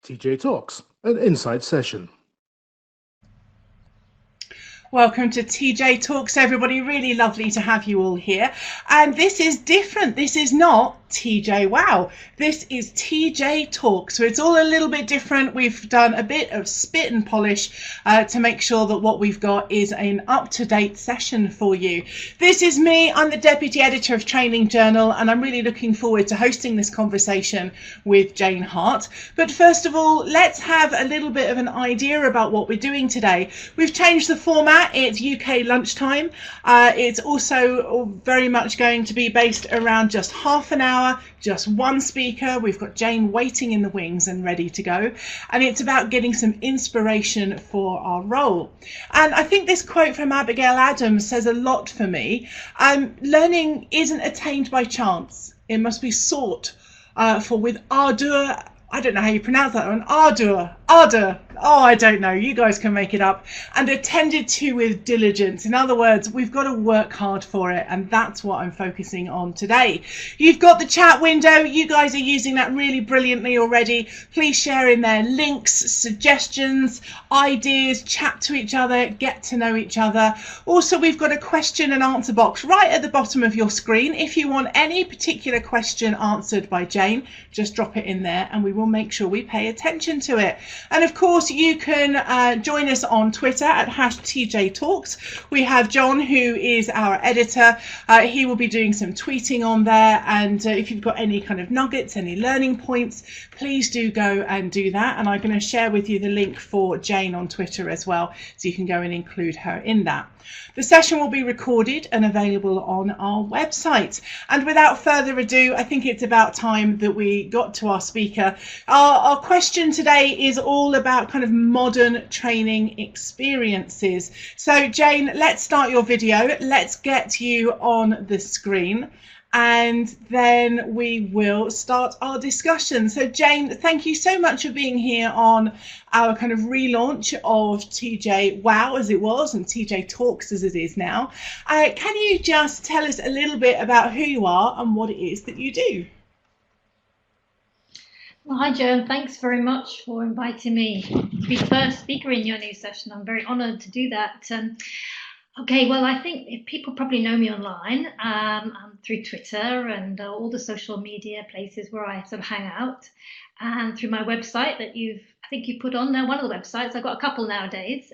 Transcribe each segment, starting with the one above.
TJ Talks, an inside session. Welcome to TJ Talks, everybody. Really lovely to have you all here. And this is different. This is not TJ Wow. This is TJ Talks. So it's all a little bit different. We've done a bit of spit and polish to make sure that what we've got is an up-to-date session for you. This is me. I'm the Deputy Editor of Training Journal, and I'm really looking forward to hosting this conversation with Jane Hart. But first of all, let's have a little bit of an idea about what we're doing today. We've changed the format. It's UK lunchtime. It's also very much going to be based around just half an hour, just one speaker. We've got Jane waiting in the wings and ready to go. And it's about getting some inspiration for our role. And I think this quote from Abigail Adams says a lot for me. Learning isn't attained by chance. It must be sought for with ardor. I don't know how you pronounce that one. Ardor. Oh, I don't know. You guys can make it up. And attended to with diligence. In other words, we've got to work hard for it. And that's what I'm focusing on today. You've got the chat window. You guys are using that really brilliantly already. Please share in there links, suggestions, ideas, chat to each other, get to know each other. Also, we've got a question and answer box right at the bottom of your screen. If you want any particular question answered by Jane, just drop it in there and we will make sure we pay attention to it. And of course, you can join us on Twitter at #TJTalks. We have John, who is our editor. He will be doing some tweeting on there. And if you've got any kind of nuggets, any learning points, please do go and do that. And I'm going to share with you the link for Jane on Twitter as well, so you can go and include her in that. The session will be recorded and available on our website. And without further ado, I think it's about time that we got to our speaker. Our question today is all about kind of modern training experiences. So Jane, let's start your video. Let's get you on the screen, and then we will start our discussion. So Jane, thank you so much for being here on our kind of relaunch of TJ Wow as it was and TJ Talks as it is now. Can you just tell us a little bit about who you are and what it is that you do? Well, hi Joan, thanks very much for inviting me to be the first speaker in your new session. I'm very honoured to do that. Okay, well, I think if people probably know me online through Twitter and all the social media places where I sort of hang out, and through my website that I think you put on there, one of the websites. I've got a couple nowadays.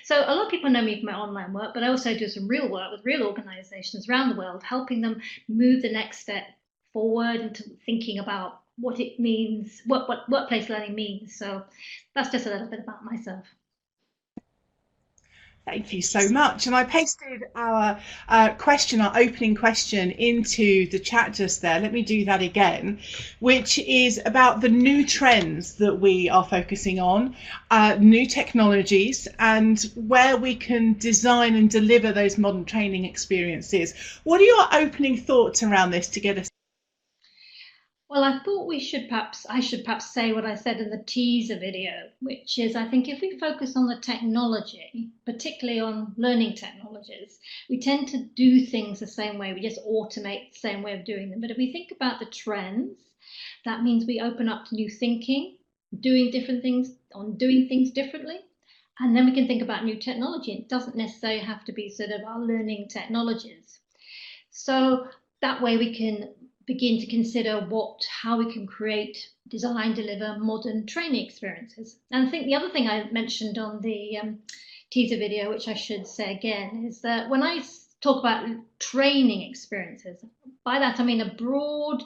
So a lot of people know me for my online work, but I also do some real work with real organisations around the world, helping them move the next step forward into thinking about what it means, what workplace learning means. So that's just a little bit about myself. Thank you so much. And I pasted our opening question into the chat just there. Let me do that again, which is about the new trends that we are focusing on, new technologies, and where we can design and deliver those modern training experiences. What are your opening thoughts around this to get us? Well, I thought I should perhaps say what I said in the teaser video, which is I think if we focus on the technology, particularly on learning technologies, we tend to do things the same way. We just automate the same way of doing them. But if we think about the trends, that means we open up to new thinking, doing different things, on doing things differently. And then we can think about new technology. It doesn't necessarily have to be sort of our learning technologies. So that way we can begin to consider how we can create, design, deliver modern training experiences. And I think the other thing I mentioned on the teaser video, which I should say again, is that when I talk about training experiences, by that I mean a broad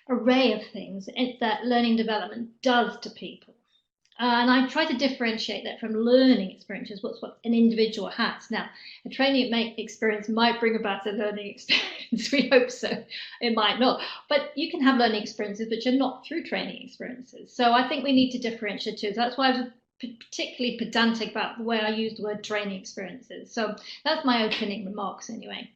array of things that learning development does to people. And I try to differentiate that from learning experiences, what an individual has. Now, a training experience might bring about a learning experience. We hope so. It might not. But you can have learning experiences which are not through training experiences. So I think we need to differentiate too. That's why I was particularly pedantic about the way I use the word training experiences. So that's my opening remarks anyway.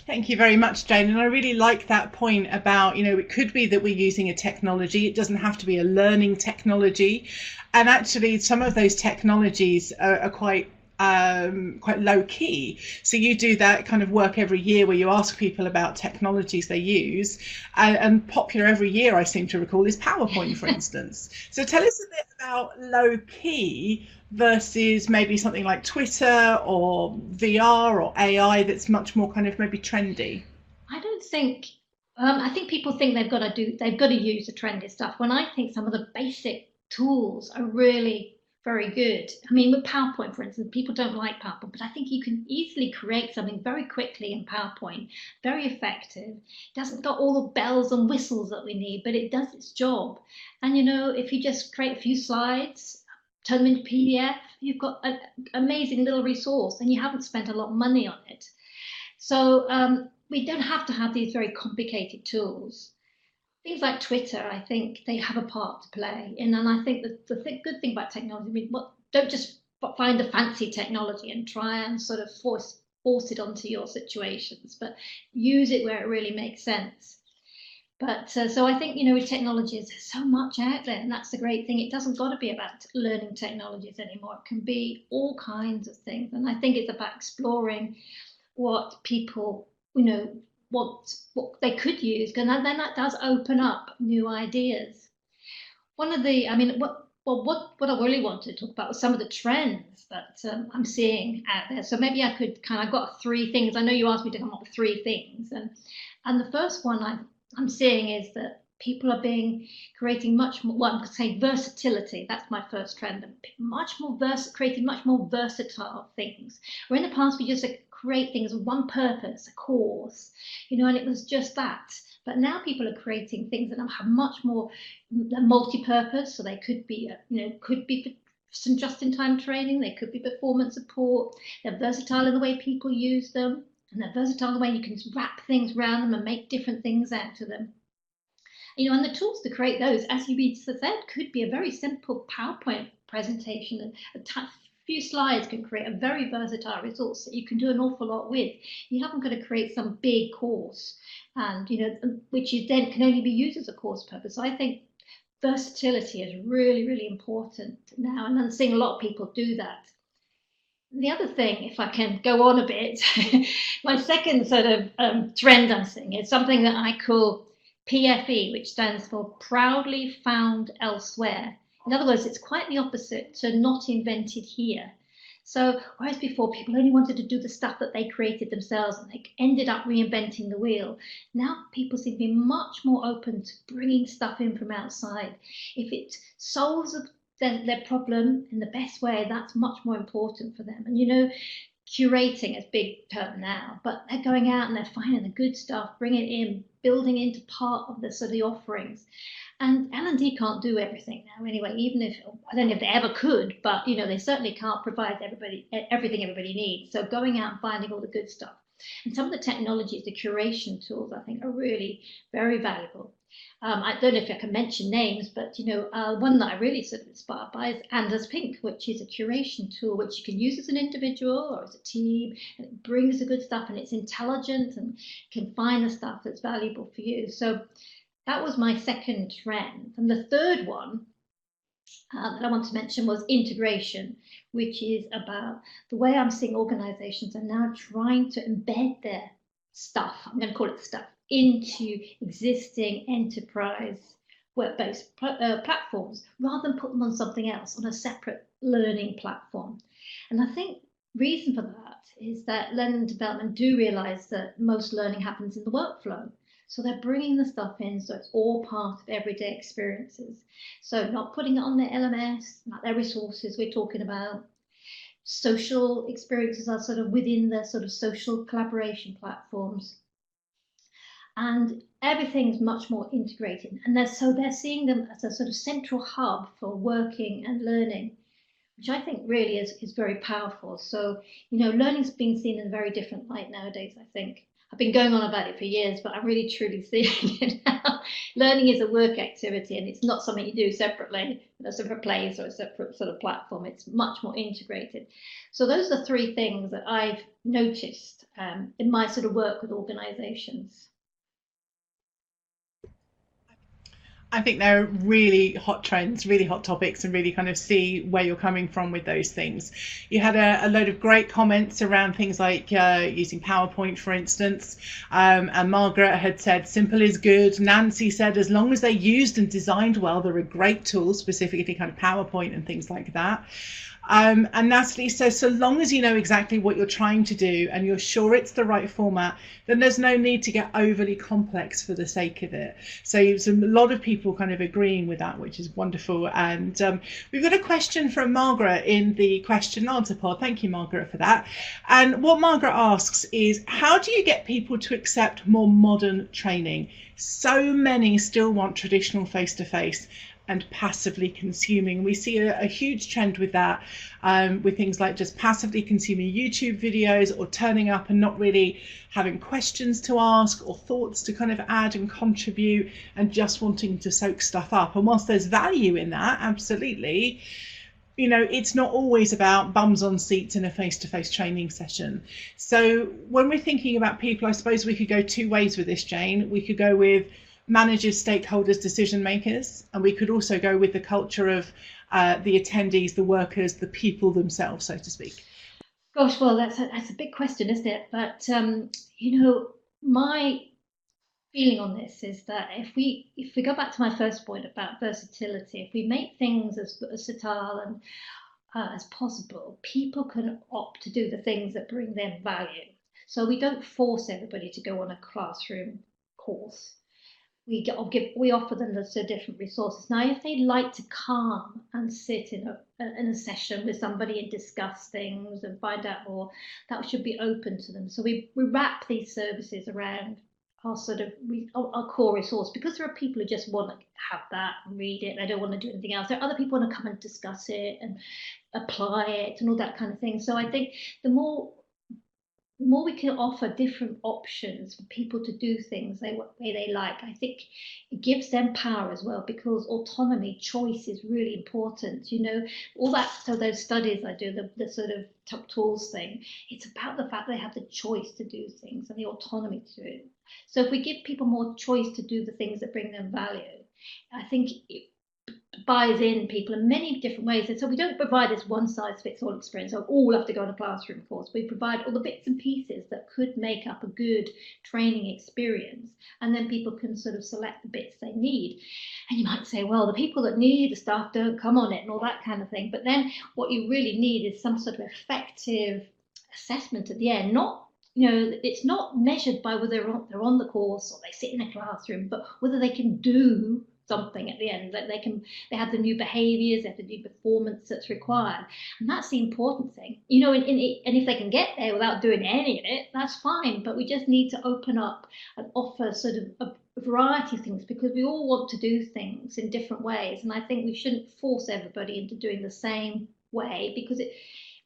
Thank you very much, Jane. And I really like that point about, it could be that we're using a technology. It doesn't have to be a learning technology. And actually, some of those technologies are quite quite low key. So you do that kind of work every year where you ask people about technologies they use, and popular every year, I seem to recall, is PowerPoint, for instance. So tell us a bit about low key versus maybe something like Twitter or VR or AI that's much more kind of maybe trendy. I don't think. I think people think they've got to use the trendy stuff. When I think some of the basic tools are really very good. I mean, with PowerPoint, for instance, people don't like PowerPoint, but I think you can easily create something very quickly in PowerPoint, very effective. It doesn't got all the bells and whistles that we need, but it does its job. And you know, if you just create a few slides, turn them into PDF, you've got an amazing little resource, and you haven't spent a lot of money on it. So we don't have to have these very complicated tools. Things like Twitter, I think they have a part to play. And I think that good thing about technology, I mean, don't just find a fancy technology and try and sort of force it onto your situations, but use it where it really makes sense. But so I think, you know, with technologies, there's so much out there, and that's the great thing. It doesn't got to be about learning technologies anymore. It can be all kinds of things. And I think it's about exploring what people, you know, what they could use, and then that does open up new ideas. One of the, I mean, what I really wanted to talk about was some of the trends that I'm seeing out there. So maybe I could kind of, I've got three things. I know you asked me to come up with three things, and the first one I'm seeing is that people are creating much more, well, I'm going to say versatility. That's my first trend. Much more creating much more versatile things. Where in the past we just create things with one purpose, a cause, you know, and it was just that. But now people are creating things that have much more multi-purpose. So they could be, you know, could be for some just-in-time training. They could be performance support. They're versatile in the way people use them, and they're versatile in the way you can wrap things around them and make different things out of them. You know, and the tools to create those, as you said, could be a very simple PowerPoint presentation. A few slides can create a very versatile resource that you can do an awful lot with. You haven't got to create some big course, and you know, which is then can only be used as a course purpose. So I think versatility is really, really important now, and I'm seeing a lot of people do that. The other thing, if I can go on a bit, my second sort of trend I'm seeing is something that I call PFE, which stands for Proudly Found Elsewhere. In other words, it's quite the opposite to Not Invented Here. So whereas before people only wanted to do the stuff that they created themselves and they ended up reinventing the wheel, now people seem to be much more open to bringing stuff in from outside. If it solves their problem in the best way, that's much more important for them. And you know, curating is a big term now, but they're going out and they're finding the good stuff, bringing it in, building into part of the sort of the offerings. And L&D can't do everything now anyway, even if, I don't know if they ever could, but you know, they certainly can't provide everything everybody needs. So going out and finding all the good stuff. And some of the technologies, the curation tools, I think are really very valuable. I don't know if I can mention names, but you know, one that I really sort of inspired by is Anders Pink, which is a curation tool which you can use as an individual or as a team, and it brings the good stuff and it's intelligent and can find the stuff that's valuable for you. So that was my second trend. And the third one that I want to mention was integration, which is about the way I'm seeing organizations are now trying to embed their stuff, I'm going to call it stuff, into existing enterprise web-based platforms rather than put them on something else, on a separate learning platform. And I think reason for that is that learning and development do realize that most learning happens in the workflow. So they're bringing the stuff in so it's all part of everyday experiences. So not putting it on their LMS, not their resources we're talking about. Social experiences are sort of within the sort of social collaboration platforms. And everything's much more integrated. And they're seeing them as a sort of central hub for working and learning, which I think really is very powerful. So, you know, learning's being seen in a very different light nowadays, I think. I've been going on about it for years, but I'm really truly seeing it now. Learning is a work activity and it's not something you do separately in a separate place or a separate sort of platform. It's much more integrated. So those are three things that I've noticed in my sort of work with organizations. I think they're really hot trends, really hot topics, and really kind of see where you're coming from with those things. You had a load of great comments around things like using PowerPoint, for instance. And Margaret had said, simple is good. Nancy said, as long as they're used and designed well, they're a great tool, specifically kind of PowerPoint and things like that. And Natalie says, so long as you know exactly what you're trying to do and you're sure it's the right format, then there's no need to get overly complex for the sake of it. So there's a lot of people kind of agreeing with that, which is wonderful. And we've got a question from Margaret in the question and answer pod. Thank you, Margaret, for that. And what Margaret asks is, how do you get people to accept more modern training? So many still want traditional face-to-face and passively consuming. We see a huge trend with that, with things like just passively consuming YouTube videos or turning up and not really having questions to ask or thoughts to kind of add and contribute and just wanting to soak stuff up. And whilst there's value in that, absolutely, you know, it's not always about bums on seats in a face-to-face training session. So when we're thinking about people, I suppose we could go two ways with this, Jane. We could go with managers, stakeholders, decision makers, and we could also go with the culture of the attendees, the workers, the people themselves, so to speak. Gosh, well, that's a big question, isn't it? But you know, my feeling on this is that if we go back to my first point about versatility, if we make things as versatile and as possible, people can opt to do the things that bring them value. So we don't force everybody to go on a classroom course. We offer them the different resources. Now, if they like to calm and sit in a session with somebody and discuss things and find out more, that should be open to them. So we wrap these services around our our core resource, because there are people who just want to have that and read it. They don't want to do anything else. There are other people who want to come and discuss it and apply it and all that kind of thing. So I think the more we can offer different options for people to do things the way they like, I think it gives them power as well, because autonomy, choice is really important. You know, all that, so those studies I do, the sort of top tools thing, it's about the fact they have the choice to do things and the autonomy to do it. So if we give people more choice to do the things that bring them value, I think it buys in people in many different ways. And so we don't provide this one size fits all experience, so all have to go on a classroom course. We provide all the bits and pieces that could make up a good training experience, and then people can sort of select the bits they need. And you might say, well, the people that need the stuff don't come on it and all that kind of thing. But then what you really need is some sort of effective assessment at the end. Not, you know, it's not measured by whether they're on the course or they sit in a classroom, but whether they can do something at the end, that they have the new behaviors, they have the new performance that's required. And that's the important thing, you know. And if they can get there without doing any of it, that's fine. But we just need to open up and offer sort of a variety of things, because we all want to do things in different ways. And I think we shouldn't force everybody into doing the same way, because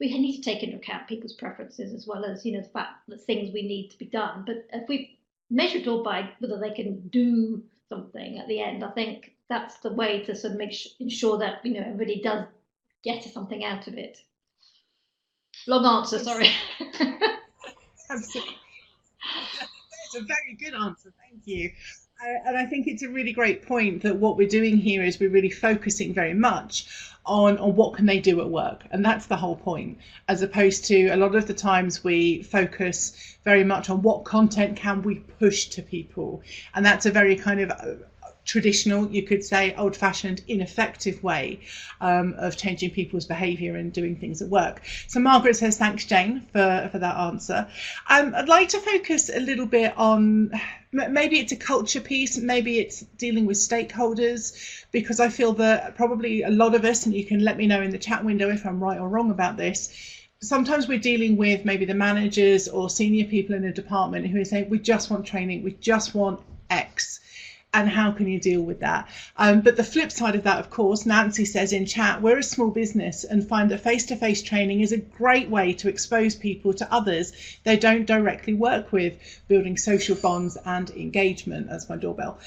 we need to take into account people's preferences, as well as, you know, the fact that things we need to be done. But if we measure it all by whether they can do something at the end, I think that's the way to sort of ensure that, you know, everybody does get something out of it. Long answer, sorry. Absolutely. It's a very good answer, thank you. And I think it's a really great point that what we're doing here is we're really focusing very much on what can they do at work, and that's the whole point, as opposed to a lot of the times we focus very much on what content can we push to people, and that's a very kind of traditional, you could say old-fashioned, ineffective way of changing people's behaviour and doing things at work. So Margaret says, thanks Jane for that answer. I'd like to focus a little bit on, maybe it's a culture piece, maybe it's dealing with stakeholders, because I feel that probably a lot of us, and you can let me know in the chat window if I'm right or wrong about this, sometimes we're dealing with maybe the managers or senior people in a department who are saying, we just want training, we just want X. And how can you deal with that? But the flip side of that, of course, Nancy says in chat, we're a small business and find that face-to-face training is a great way to expose people to others they don't directly work with, building social bonds and engagement. That's my doorbell.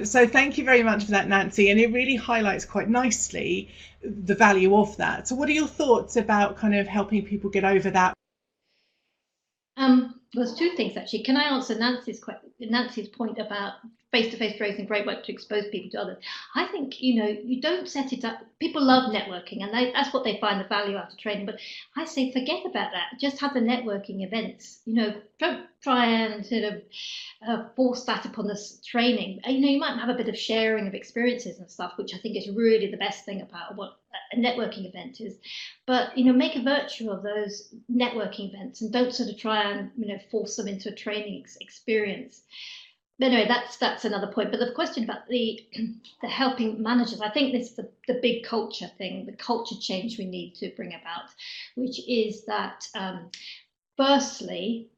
So thank you very much for that, Nancy. And it really highlights quite nicely the value of that. So what are your thoughts about kind of helping people get over that? There's two things actually. Can I answer Nancy's point about face-to-face training, great work to expose people to others. I think, you don't set it up. People love networking, and that's what they find the value out of training. But I say, forget about that. Just have the networking events. Don't try and sort of force that upon this training. You might have a bit of sharing of experiences and stuff, which I think is really the best thing about what a networking event is. But make a virtue of those networking events, and don't sort of try and force them into a training experience. But anyway, that's another point. But the question about the helping managers, I think this is the big culture thing, the culture change we need to bring about, which is that firstly,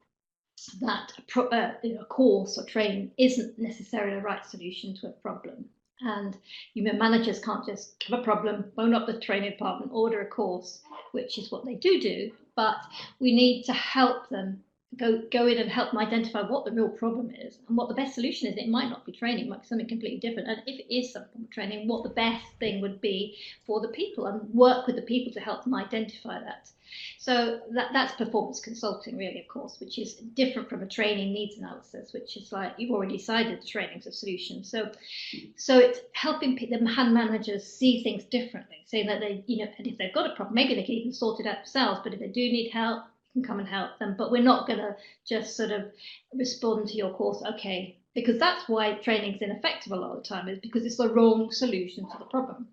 that a course or training isn't necessarily the right solution to a problem. And managers can't just have a problem, phone up the training department, order a course, which is what they do. But we need to help them go in and help them identify what the real problem is and what the best solution is. It might not be training, it might be something completely different. And if it is some form of training, what the best thing would be for the people, and work with the people to help them identify that. So that's performance consulting, really, of course, which is different from a training needs analysis, which is like you've already decided the training's a solution. So it's helping the managers see things differently, saying that they, and if they've got a problem, maybe they can even sort it out themselves. But if they do need help, can come and help them. But we're not going to just sort of respond to your course, okay, because that's why training is ineffective a lot of the time, is because it's the wrong solution to the problem.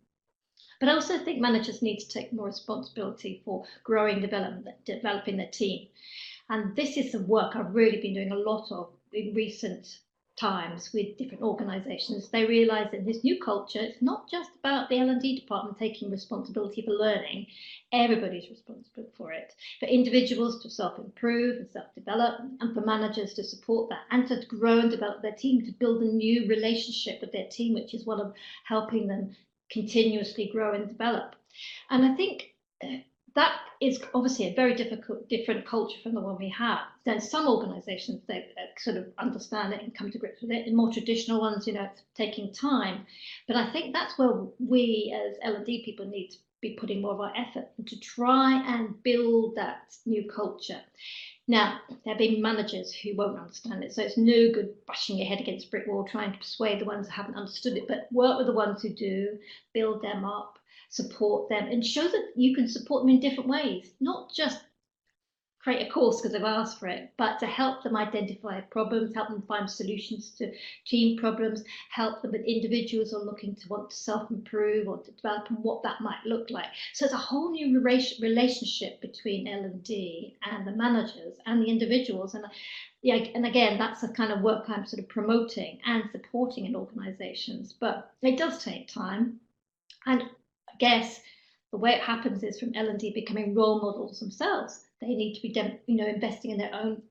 But I also think managers need to take more responsibility for growing, developing their team. And this is some work I've really been doing a lot of in recent times with different organisations. They realise that in this new culture, it's not just about the L&D department taking responsibility for learning. Everybody's responsible for it. For individuals to self-improve and self-develop, and for managers to support that and to grow and develop their team, to build a new relationship with their team, which is one of helping them continuously grow and develop. And I think that is obviously a very different culture from the one we have. Then some organisations, they sort of understand it and come to grips with it. In more traditional ones, it's taking time. But I think that's where we as L&D people need to be putting more of our effort to try and build that new culture. Now, there'll be managers who won't understand it, so it's no good bashing your head against a brick wall trying to persuade the ones who haven't understood it, but work with the ones who do, build them up, support them, and show that you can support them in different ways, not just create a course because they've asked for it, but to help them identify problems, help them find solutions to team problems, help them with individuals who are looking to want to self-improve or to develop, and what that might look like. So it's a whole new relationship between L&D and the managers and the individuals. And and again, that's the kind of work I'm sort of promoting and supporting in organisations. But it does take time. And I guess the way it happens is from L&D becoming role models themselves. They need to be, investing in their own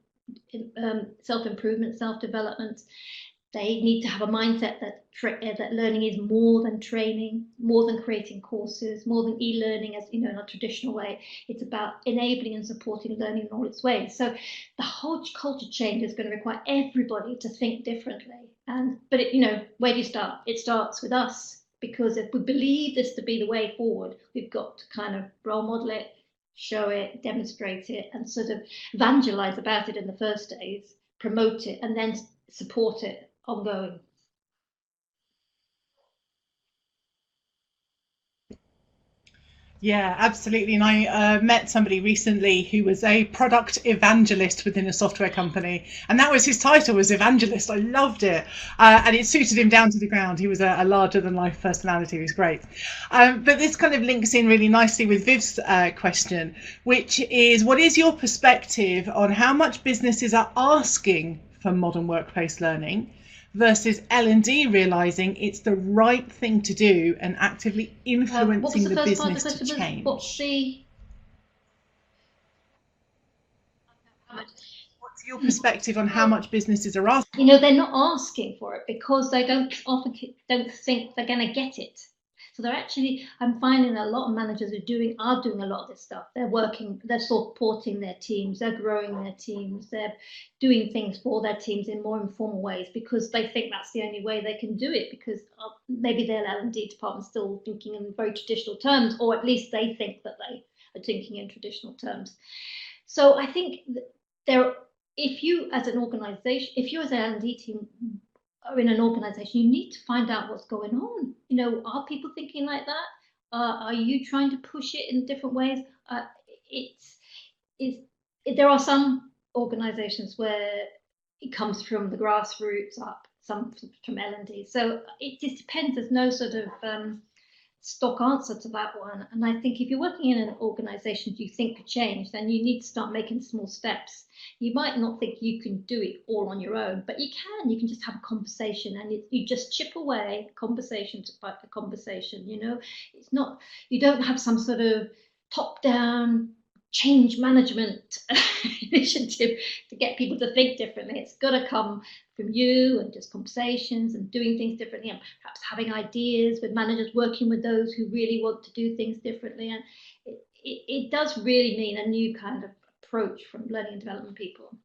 self-improvement, self-development. They need to have a mindset that learning is more than training, more than creating courses, more than e-learning, as in a traditional way. It's about enabling and supporting learning in all its ways. So the whole culture change is going to require everybody to think differently. But where do you start? It starts with us. Because if we believe this to be the way forward, we've got to kind of role model it, show it, demonstrate it, and sort of evangelize about it in the first days, promote it, and then support it ongoing. Yeah, absolutely. And I met somebody recently who was a product evangelist within a software company, and that was his title, was evangelist. I loved it, and it suited him down to the ground. He was a larger than life personality. He was great. But this kind of links in really nicely with Viv's question, which is, what is your perspective on how much businesses are asking for modern workplace learning versus L&D realising it's the right thing to do and actively influencing the business to change? What's your perspective on how much businesses are asking? They're not asking for it because they don't think they're going to get it. So they're actually, I'm finding that a lot of managers are doing a lot of this stuff. They're supporting their teams, they're growing their teams, they're doing things for their teams in more informal ways because they think that's the only way they can do it, because maybe their L&D department's still thinking in very traditional terms, or at least they think that they are thinking in traditional terms. So I think if you as an organisation, if you as an L&D team are in an organization, you need to find out what's going on. You know, are people thinking like that? Are you trying to push it in different ways? It's, it's, there are some organizations where it comes from the grassroots up, some from L&D. So it just depends. There's no sort of stock answer to that one. And I think if you're working in an organization you think could change, then you need to start making small steps. You might not think you can do it all on your own, but you can just have a conversation, and you just chip away conversation by conversation. You know, it's not, you don't have some sort of top down change management initiative to get people to think differently. It's got to come from you, and just conversations and doing things differently, and perhaps having ideas with managers, working with those who really want to do things differently. And it does really mean a new kind of approach from learning and development people.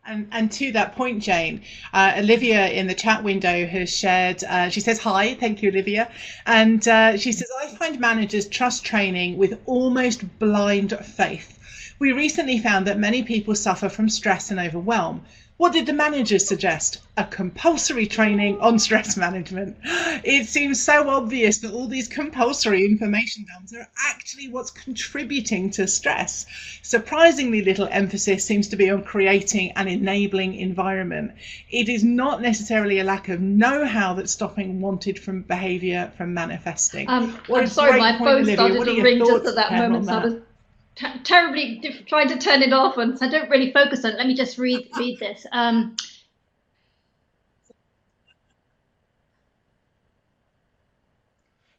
And to that point, Jane, Olivia in the chat window has shared, she says, hi, thank you, Olivia. And she says, I find managers trust training with almost blind faith. We recently found that many people suffer from stress and overwhelm. What did the managers suggest? A compulsory training on stress management. It seems so obvious that all these compulsory information dumps are actually what's contributing to stress. Surprisingly little emphasis seems to be on creating an enabling environment. It is not necessarily a lack of know-how that's stopping wanted from behaviour from manifesting. I'm sorry, my phone started to ring just at that moment, so I was terribly trying to turn it off, and I don't really focus on it. Let me just read this.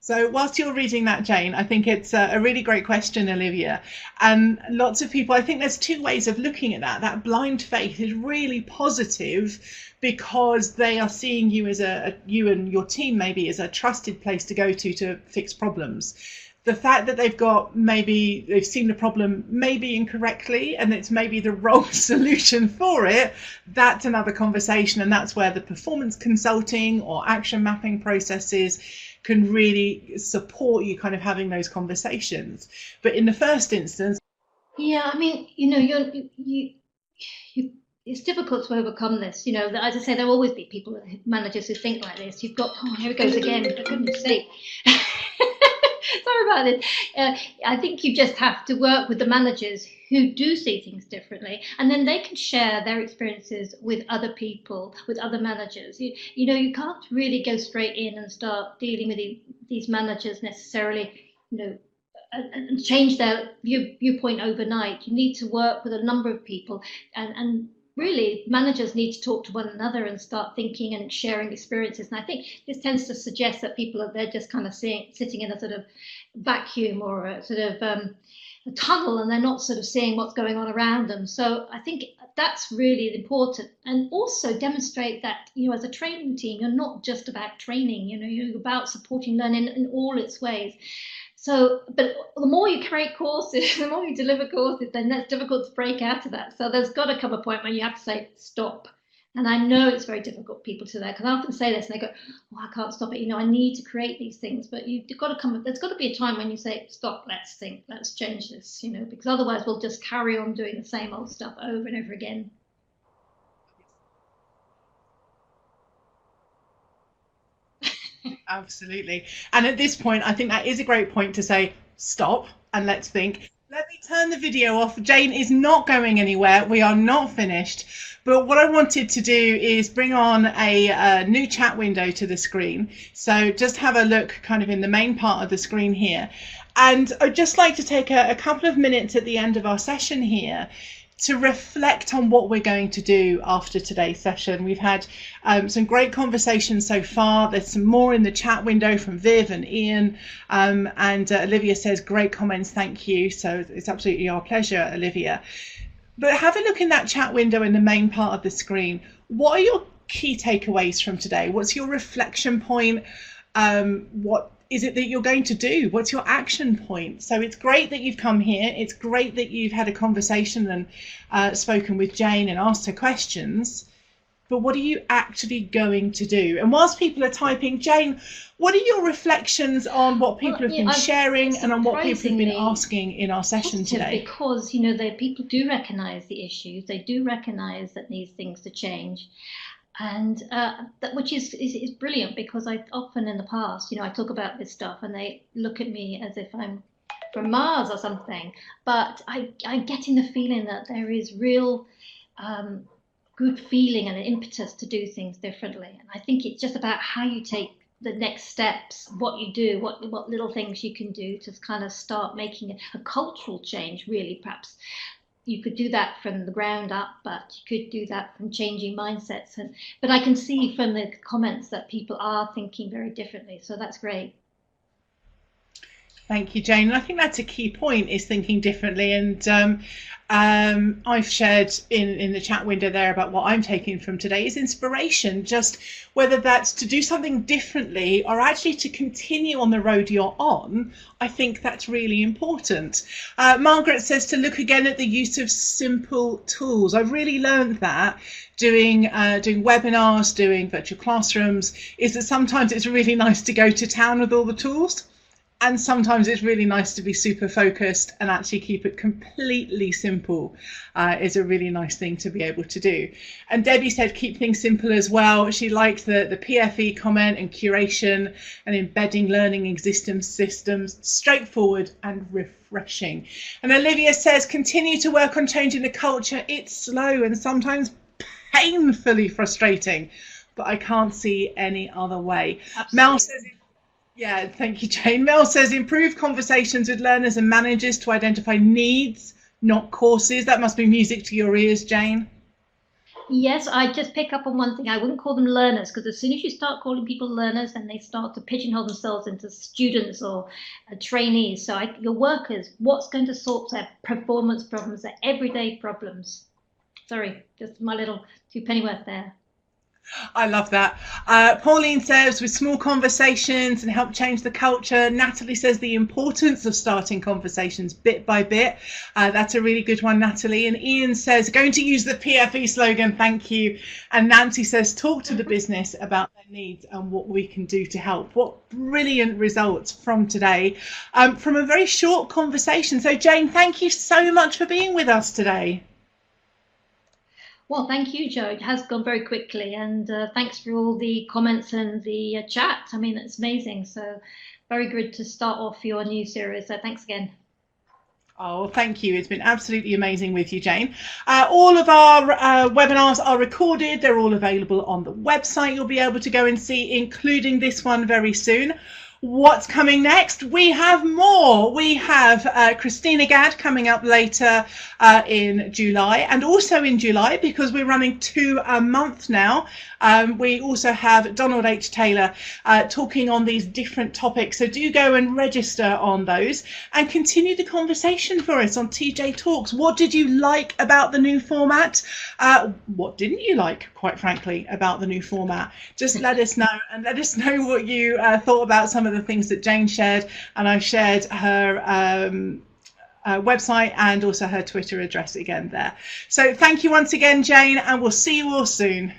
So whilst you're reading that, Jane, I think it's a really great question, Olivia. And lots of people, I think there's two ways of looking at that. That blind faith is really positive because they are seeing you as you and your team maybe as a trusted place to go to fix problems. The fact that they've seen the problem maybe incorrectly, and it's maybe the wrong solution for it, that's another conversation. And that's where the performance consulting or action mapping processes can really support you kind of having those conversations. But in the first instance, yeah, I mean, you know, it's difficult to overcome this. You know, as I say, there'll always be people, managers who think like this. You've got, oh, here it goes again, for goodness sake. Sorry about it. I think you just have to work with the managers who do see things differently, and then they can share their experiences with other people, with other managers. You know, you can't really go straight in and start dealing with these managers necessarily, you know, and change their viewpoint overnight. You need to work with a number of people, and really managers need to talk to one another and start thinking and sharing experiences. And I think this tends to suggest that they're just kind of sitting in a sort of vacuum or a sort of a tunnel, and they're not sort of seeing what's going on around them. So I think that's really important. And also demonstrate that, you know, as a training team, you're not just about training, you know, you're about supporting learning in all its ways. So, but the more you create courses, the more you deliver courses, then that's difficult to break out of that. So there's got to come a point when you have to say, stop. And I know it's very difficult for people to do that, because I often say this and they go, oh, I can't stop it. You know, I need to create these things, but you've got to there's got to be a time when you say, stop, let's think, let's change this, you know, because otherwise we'll just carry on doing the same old stuff over and over again. Absolutely. And at this point, I think that is a great point to say, stop and let's think. Let me turn the video off. Jane is not going anywhere. We are not finished. But what I wanted to do is bring on a new chat window to the screen. So just have a look kind of in the main part of the screen here. And I'd just like to take a couple of minutes at the end of our session here to reflect on what we're going to do after today's session. We've had some great conversations so far. There's some more in the chat window from Viv and Ian, and Olivia says, great comments, thank you. So it's absolutely our pleasure, Olivia. But have a look in that chat window in the main part of the screen. What are your key takeaways from today? What's your reflection point? What is it that you're going to do? What's your action point? So it's great that you've come here. It's great that you've had a conversation and spoken with Jane and asked her questions. but what are you actually going to do? And whilst people are typing, Jane, what are your reflections on what people have been sharing and on what people have been asking in our session today? Because, people do recognise the issues, they do recognise that needs things to change. And which is brilliant, because I often in the past, I talk about this stuff and they look at me as if I'm from Mars or something. But I'm getting the feeling that there is real good feeling and an impetus to do things differently. And I think it's just about how you take the next steps, what you do, what little things you can do to kind of start making a cultural change, really. Perhaps you could do that from the ground up, but you could do that from changing mindsets. But I can see from the comments that people are thinking very differently, so that's great. Thank you, Jane. And I think that's a key point, is thinking differently. And I've shared in the chat window there about what I'm taking from today is inspiration, just whether that's to do something differently or actually to continue on the road you're on. I think that's really important. Margaret says to look again at the use of simple tools. I've really learned that doing webinars, doing virtual classrooms, is that sometimes it's really nice to go to town with all the tools. And sometimes it's really nice to be super focused and actually keep it completely simple is a really nice thing to be able to do. And Debbie said keep things simple as well. She liked the PFE comment and curation and embedding learning in existing systems, straightforward and refreshing. And Olivia says continue to work on changing the culture. It's slow and sometimes painfully frustrating, but I can't see any other way. Absolutely. Mel says, yeah, thank you, Jane. Mel says improve conversations with learners and managers to identify needs, not courses. That must be music to your ears, Jane. Yes, I just pick up on one thing. I wouldn't call them learners, because as soon as you start calling people learners, then they start to pigeonhole themselves into students or trainees. So your workers, what's going to sort their performance problems, their everyday problems? Sorry, just my little two pennyworth there. I love that. Pauline says with small conversations and help change the culture. Natalie says the importance of starting conversations bit by bit. That's a really good one, Natalie. And Ian says going to use the PFE slogan, thank you. And Nancy says talk to the business about their needs and what we can do to help. What brilliant results from today, from a very short conversation. So Jane, thank you so much for being with us today. Well, thank you, Joe. It has gone very quickly, and thanks for all the comments and the chat. I mean, it's amazing. So very good to start off your new series. So thanks again. Oh, thank you. It's been absolutely amazing with you, Jane. All of our webinars are recorded. They're all available on the website. You'll be able to go and see, including this one very soon. What's coming next? We have more. We have Christina Gadd coming up later in July, and also in July, because we're running 2 a month now, we also have Donald H. Taylor talking on these different topics. So do go and register on those and continue the conversation for us on TJ Talks. What did you like about the new format? What didn't you like, quite frankly, about the new format? Just let us know, and let us know what you thought about some of the things that Jane shared. And I've shared her website and also her Twitter address again there. So thank you once again, Jane, and we'll see you all soon.